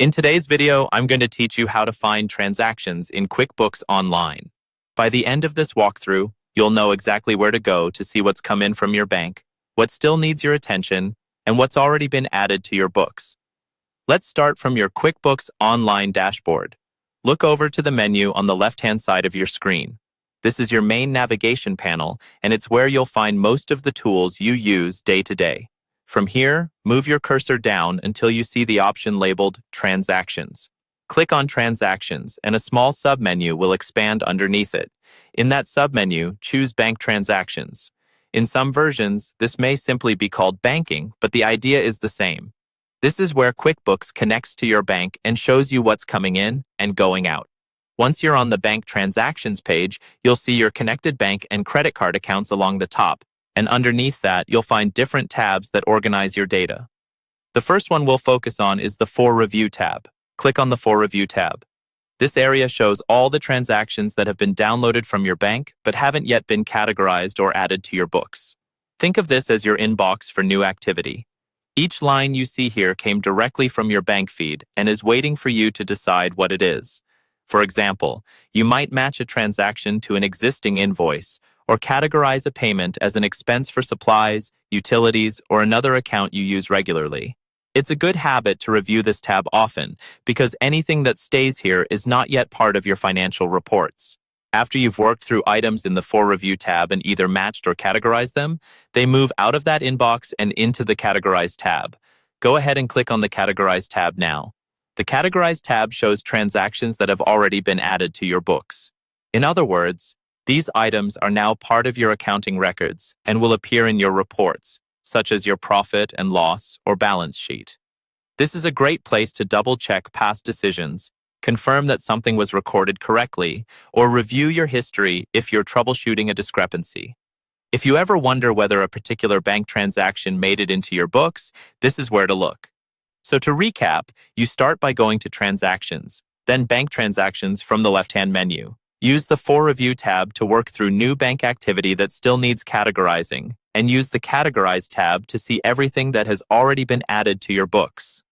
In today's video, I'm going to teach you how to find transactions in QuickBooks Online. By the end of this walkthrough, you'll know exactly where to go to see what's come in from your bank, what still needs your attention, and what's already been added to your books. Let's start from your QuickBooks Online dashboard. Look over to the menu on the left-hand side of your screen. This is your main navigation panel, and it's where you'll find most of the tools you use day to day. From here, move your cursor down until you see the option labeled Transactions. Click on Transactions, and a small submenu will expand underneath it. In that submenu, choose Bank Transactions. In some versions, this may simply be called Banking, but the idea is the same. This is where QuickBooks connects to your bank and shows you what's coming in and going out. Once you're on the Bank Transactions page, you'll see your connected bank and credit card accounts along the top, and underneath that, you'll find different tabs that organize your data. The first one we'll focus on is the For Review tab. Click on the For Review tab. This area shows all the transactions that have been downloaded from your bank but haven't yet been categorized or added to your books. Think of this as your inbox for new activity. Each line you see here came directly from your bank feed and is waiting for you to decide what it is. For example, you might match a transaction to an existing invoice or categorize a payment as an expense for supplies, utilities, or another account you use regularly. It's a good habit to review this tab often because anything that stays here is not yet part of your financial reports. After you've worked through items in the For Review tab and either matched or categorized them, they move out of that inbox and into the Categorize tab. Go ahead and click on the Categorize tab now. The Categorize tab shows transactions that have already been added to your books. In other words, these items are now part of your accounting records and will appear in your reports, such as your profit and loss or balance sheet. This is a great place to double-check past decisions, confirm that something was recorded correctly, or review your history if you're troubleshooting a discrepancy. If you ever wonder whether a particular bank transaction made it into your books, this is where to look. So to recap, you start by going to Transactions, then Bank Transactions from the left-hand menu. Use the For Review tab to work through new bank activity that still needs categorizing, and use the Categorize tab to see everything that has already been added to your books.